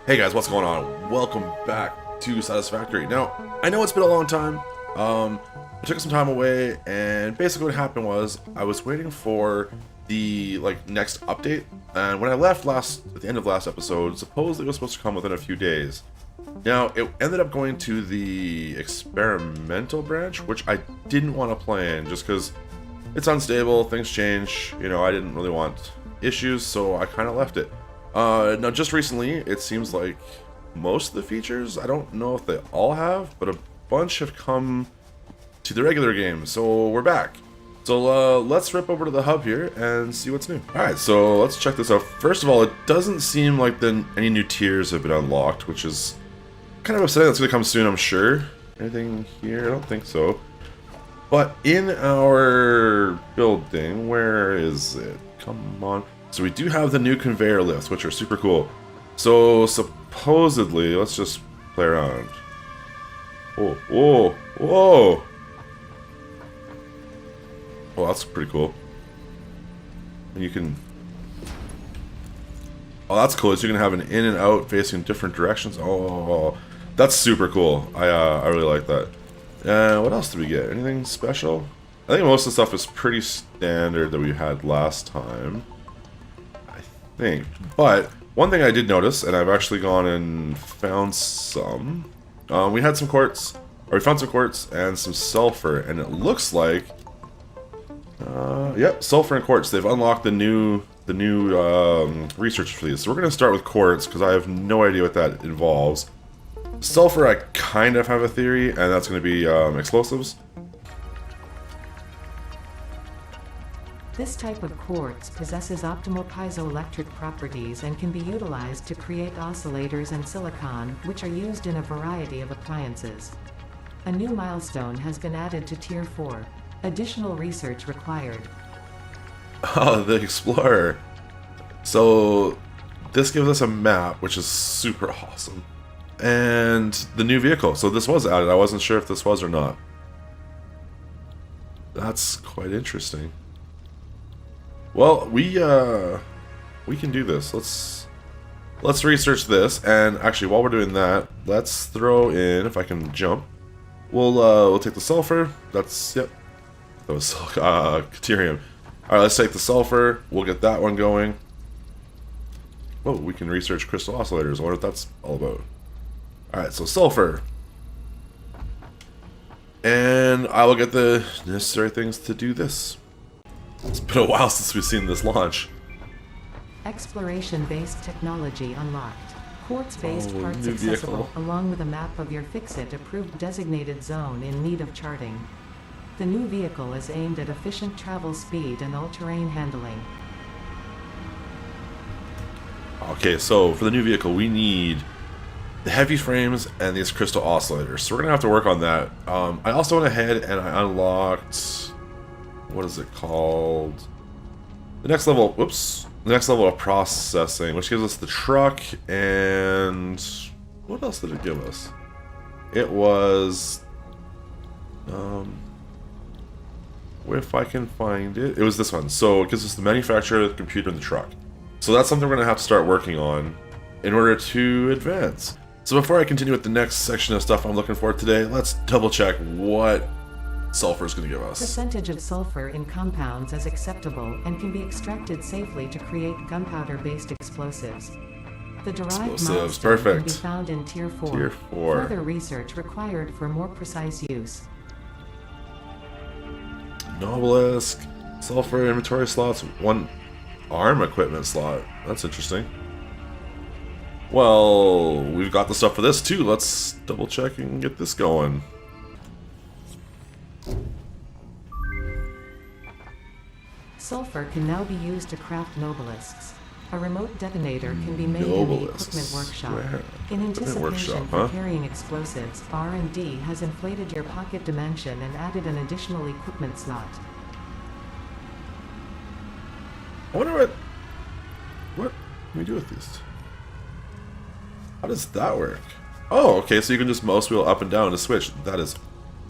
Hey guys, what's going on? Welcome back to Satisfactory. Now, I know it's been a long time. I took some time away, and basically what happened was I was waiting for the next update, and when I left at the end of last episode, supposedly it was supposed to come within a few days. Now, it ended up going to the experimental branch, which I didn't want to play in just because it's unstable, things change, I didn't really want issues, so I kind of left it. Now, just recently, it seems like most of the features, I don't know if they all have, but a bunch have come to the regular game, so we're back. So let's rip over to the hub here and see what's new. Alright, so let's check this out. First of all, it doesn't seem like any new tiers have been unlocked, which is kind of upsetting. That's going to come soon, I'm sure. Anything here? I don't think so. But in our building, where is it? Come on. So we do have the new conveyor lifts, which are super cool. So supposedly, let's just play around. Whoa, whoa, whoa! Well, that's pretty cool. And you can... Oh, that's cool. So you can have an in and out facing different directions. Oh, that's super cool. I really like that. What else did we get? Anything special? I think most of the stuff is pretty standard that we had last time. But one thing I did notice, and I've actually gone and found some. We had some quartz, or we found some quartz and some sulfur, and it looks like, yep, sulfur and quartz. They've unlocked the new research for these. So we're gonna start with quartz because I have no idea what that involves. Sulfur, I kind of have a theory, and that's gonna be explosives. This type of quartz possesses optimal piezoelectric properties and can be utilized to create oscillators and silicon, which are used in a variety of appliances. A new milestone has been added to Tier 4. Additional research required. Oh, the Explorer. So, this gives us a map, which is super awesome. And the new vehicle. So this was added. I wasn't sure if this was or not. That's quite interesting. Well, we can do this. Let's research this, and actually, while we're doing that, let's throw in, if I can jump. We'll take the sulfur. That's that was deuterium. All right, let's take the sulfur. We'll get that one going. Oh, we can research crystal oscillators. I wonder what that's all about. All right, so sulfur, and I will get the necessary things to do this. It's been a while since we've seen this launch. Exploration-based technology unlocked. Quartz-based parts new accessible, vehicle. along with a map of your fix-it approved designated zone in need of charting. The new vehicle is aimed at efficient travel speed and all-terrain handling. Okay, so for the new vehicle, we need the heavy frames and these crystal oscillators. So we're gonna have to work on that. I also went ahead and I unlocked, what is it called? The next level, whoops. The next level of processing, which gives us the truck, and what else did it give us? It was, if I can find it, it was this one. So it gives us the manufacturer, the computer, and the truck. So that's something we're gonna have to start working on in order to advance. So before I continue with the next section of stuff I'm looking for today, let's double check what sulfur is going to give us. Percentage of sulfur in compounds is acceptable and can be extracted safely to create gunpowder-based explosives. The derived Explosives, milestone perfect. can be found in Tier 4. Tier 4. Further research required for more precise use. Obelisk, sulfur inventory slots, one arm equipment slot. That's interesting. Well, we've got the stuff for this too. Let's double check and get this going. Sulfur can now be used to craft nobelisks. A remote detonator can be made in the equipment workshop. Where? In anticipation Workshop, for huh? carrying explosives, R&D has inflated your pocket dimension and added an additional equipment slot. I wonder what can we do with these? How does that work? Oh, okay, so you can just mouse wheel up and down to switch. That is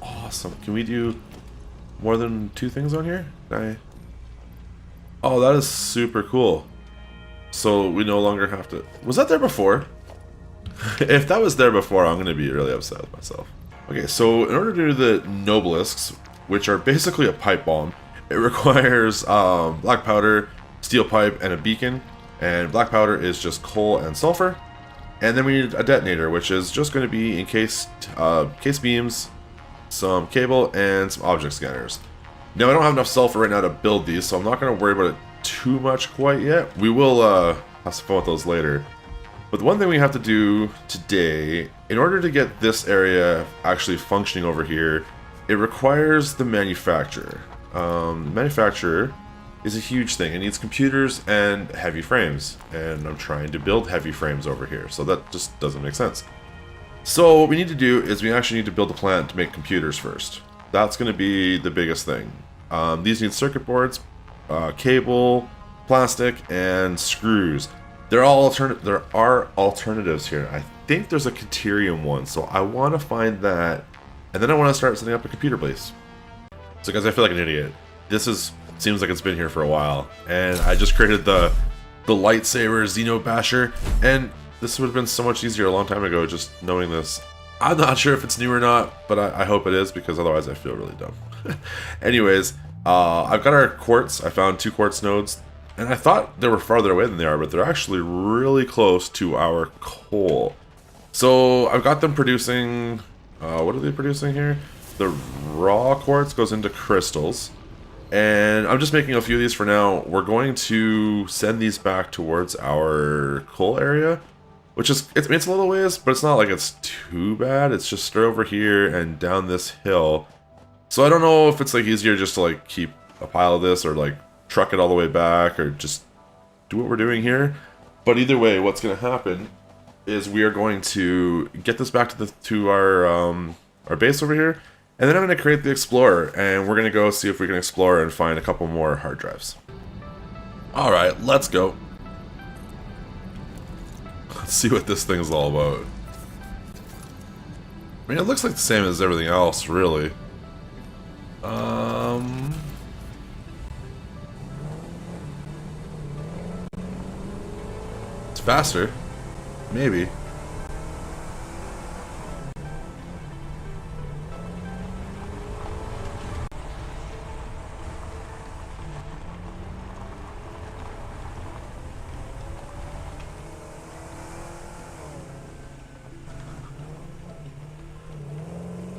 awesome. Can we do more than two things on here? Oh, that is super cool. So we no longer have to... Was that there before? If that was there before, I'm going to be really upset with myself. Okay, so in order to do the nobelisks, which are basically a pipe bomb, it requires black powder, steel pipe, and a beacon. And black powder is just coal and sulfur. And then we need a detonator, which is just going to be encased case beams, some cable, and some object scanners. Now, I don't have enough sulfur right now to build these, so I'm not going to worry about it too much quite yet. We will have some fun with those later. But the one thing we have to do today, in order to get this area actually functioning over here, it requires the manufacturer. Manufacturer is a huge thing. It needs computers and heavy frames. And I'm trying to build heavy frames over here, so that just doesn't make sense. So what we need to do is we actually need to build a plant to make computers first. That's going to be the biggest thing. These need circuit boards, cable, plastic, and screws. There are alternatives here. I think there's a Caterium one, so I want to find that, and then I want to start setting up a computer base. So guys, I feel like an idiot. Seems like it's been here for a while, and I just created the lightsaber Xeno Basher, and this would have been so much easier a long time ago just knowing this. I'm not sure if it's new or not, but I hope it is, because otherwise I feel really dumb. Anyways, I've got our quartz. I found 2 quartz nodes, and I thought they were farther away than they are, but they're actually really close to our coal. So I've got them producing, what are they producing here? The raw quartz goes into crystals, and I'm just making a few of these for now. We're going to send these back towards our coal area, which is, it's a little ways, but it's not like it's too bad. It's just straight over here and down this hill. So I don't know if it's like easier just to like keep a pile of this, or like truck it all the way back, or just do what we're doing here. But either way, what's going to happen is we are going to get this back to our base over here, and then I'm going to create the Explorer, and we're going to go see if we can explore and find a couple more hard drives. All right, let's go. Let's see what this thing is all about. I mean, it looks like the same as everything else, really. It's faster. Maybe.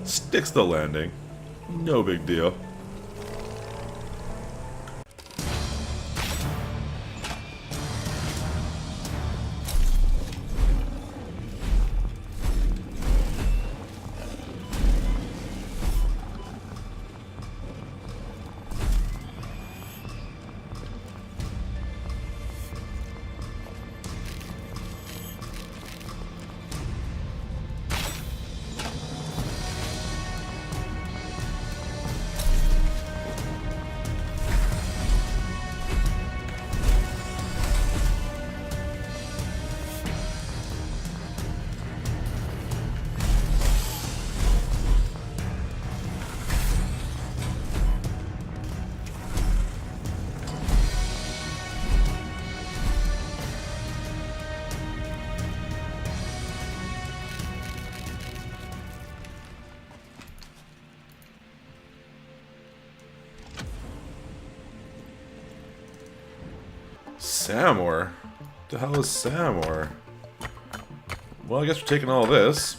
Sticks the landing. No big deal. Samor? What the hell is Samor? Well, I guess we're taking all this.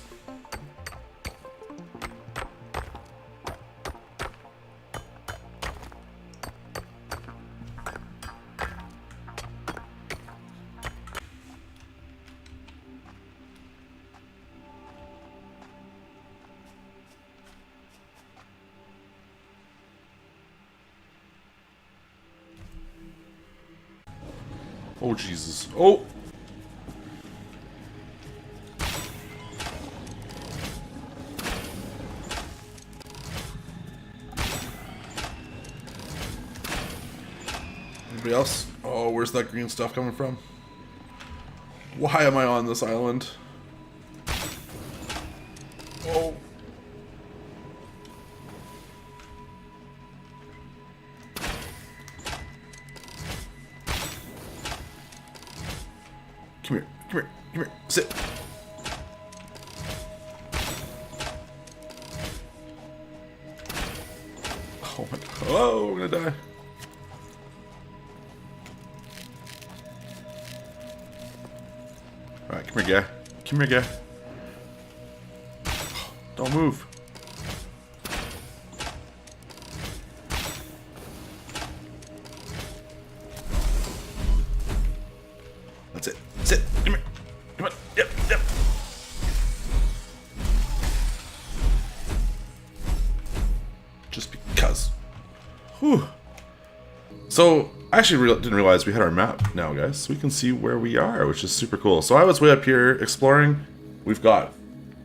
Oh, Jesus. Oh! Anybody else? Oh, where's that green stuff coming from? Why am I on this island? Oh! Come here, come here, come here, sit. gonna die. Alright, come here, guy. Come here, guy. Don't move. That's it. That's it. Come here. Come on. Yep, yep. Just because. Whew. So, I actually didn't realize we had our map now, guys. So we can see where we are, which is super cool. So I was way up here exploring. We've got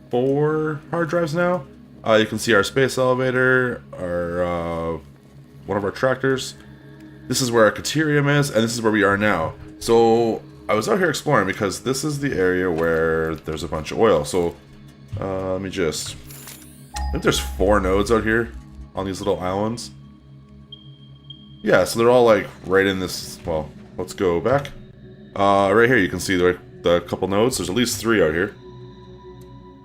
4 hard drives now. You can see our space elevator, our one of our tractors. This is where our caterium is, and this is where we are now. So I was out here exploring because this is the area where there's a bunch of oil. So let me just... I think there's 4 nodes out here on these little islands. Yeah, so they're all like right in this... Well, let's go back. Right here you can see the couple nodes. There's at least 3 out here.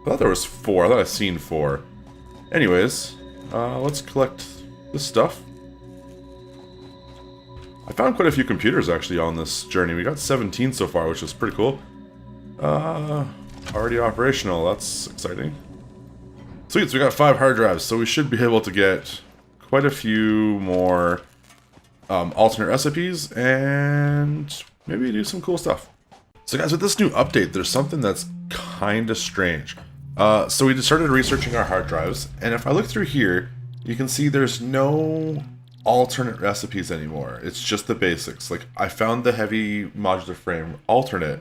I thought there was 4. I thought I'd seen 4. Anyways, let's collect this stuff. I found quite a few computers actually on this journey. We got 17 so far, which is pretty cool. Already operational. That's exciting. Sweet, so we got 5 hard drives, so we should be able to get quite a few more alternate recipes and maybe do some cool stuff. So guys, with this new update, there's something that's kind of strange. So we just started researching our hard drives, and if I look through here, you can see there's no alternate recipes anymore. It's just the basics. Like, I found the heavy modular frame alternate,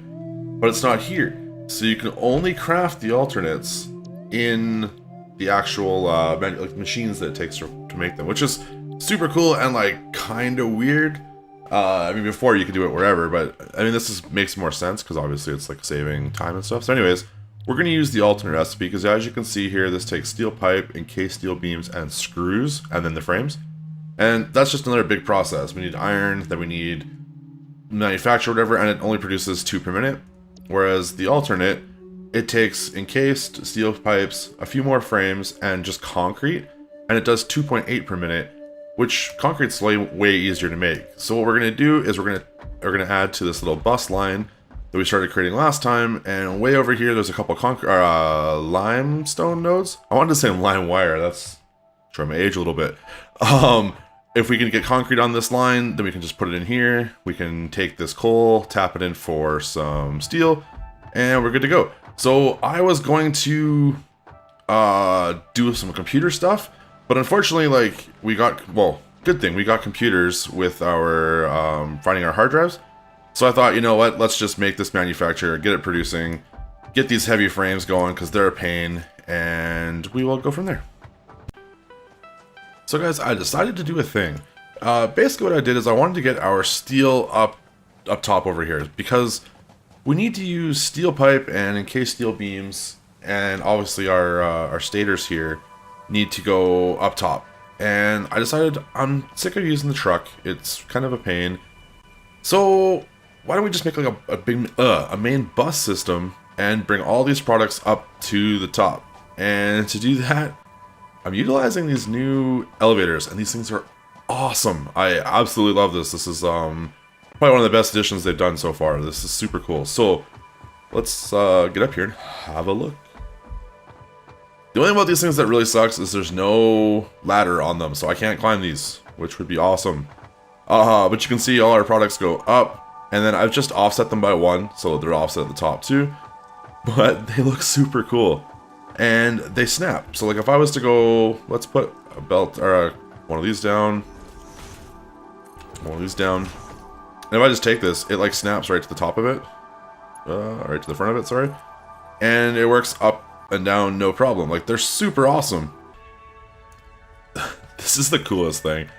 but it's not here. So you can only craft the alternates in the actual like machines that it takes to make them, which is super cool and like kind of weird. I mean, before you could do it wherever, but I mean, makes more sense because obviously it's like saving time and stuff. So anyways, we're going to use the alternate recipe because as you can see here, this takes steel pipe, encased steel beams, and screws, and then the frames. And that's just another big process. We need iron, then we need manufacture whatever, and it only produces 2 per minute. Whereas the alternate, it takes encased steel pipes, a few more frames, and just concrete, and it does 2.8 per minute, which concrete's way easier to make. So what we're going to do is we're going to add to this little bus line that we started creating last time, and way over here there's a couple limestone nodes. I wanted to say lime wire, that's showing my age a little bit. If we can get concrete on this line, then we can just put it in here. We can take this coal, tap it in for some steel, and we're good to go. So I was going to do some computer stuff, but unfortunately, like, good thing we got computers with our finding our hard drives. So I thought, you know what, let's just make this manufacturer, get it producing, get these heavy frames going because they're a pain, and we will go from there. So guys, I decided to do a thing. Basically what I did is I wanted to get our steel up top over here because we need to use steel pipe and encased steel beams, and obviously our stators here need to go up top. And I decided I'm sick of using the truck. It's kind of a pain. So why don't we just make like a main bus system and bring all these products up to the top? And to do that, I'm utilizing these new elevators, and these things are awesome. I absolutely love this. This is probably one of the best additions they've done so far. This is super cool. So let's get up here and have a look. The only thing about these things that really sucks is there's no ladder on them, so I can't climb these, which would be awesome. But you can see all our products go up, and then I've just offset them by 1, so they're offset at the top too. But they look super cool. And they snap. So like if I was to go, let's put a belt or one of these down, one of these down, and if I just take this, it like snaps right to the top of it, right to the front of it, sorry, and it works up and down no problem. Like, they're super awesome. This is the coolest thing.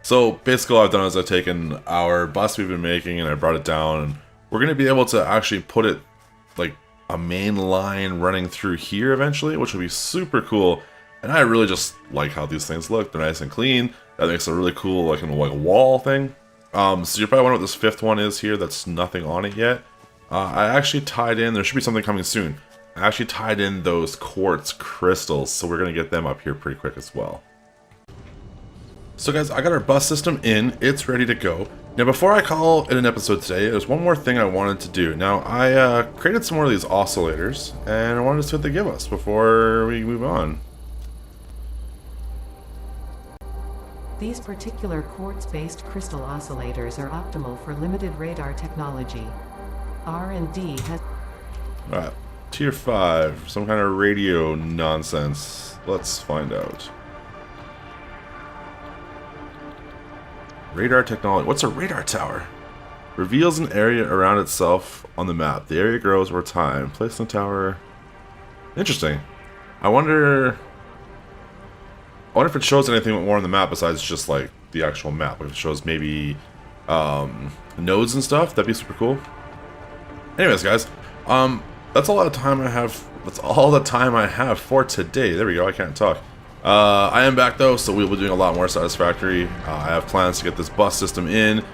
So basically all I've done is I've taken our bus we've been making and I brought it down, and we're going to be able to actually put it like a main line running through here eventually, which will be super cool. And I really just like how these things look. They're nice and clean. That makes a really cool like wall thing. So you're probably wondering what this 5th one is here that's nothing on it yet. I actually tied in, there should be something coming soon. I actually tied in those quartz crystals, so we're going to get them up here pretty quick as well. So guys, I got our bus system in, it's ready to go. Now before I call it an episode today, there's one more thing I wanted to do. Now I created some more of these oscillators, and I wanted to see what they give us before we move on. These particular quartz-based crystal oscillators are optimal for limited radar technology. R&D has... Alright, tier 5, some kind of radio nonsense. Let's find out. Radar technology. What's a radar tower? Reveals an area around itself on the map. The area grows over time. Place in the tower. Interesting. I wonder if it shows anything more on the map besides just like the actual map. If it shows maybe nodes and stuff, that'd be super cool. Anyways, guys, that's all the time I have. That's all the time I have for today. There we go. I can't talk. I am back though, so we'll be doing a lot more Satisfactory. I have plans to get this bus system in, and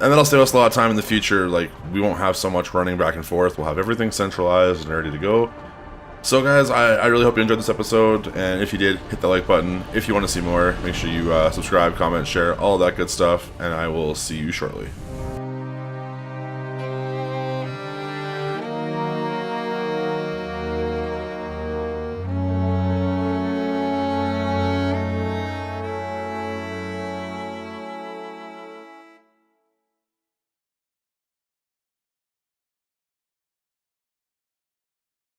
that'll save us a lot of time in the future. Like, we won't have so much running back and forth. We'll have everything centralized and ready to go. So guys, I really hope you enjoyed this episode, and if you did, hit the like button. If you want to see more, make sure you subscribe, comment, share, all that good stuff, and I will see you shortly.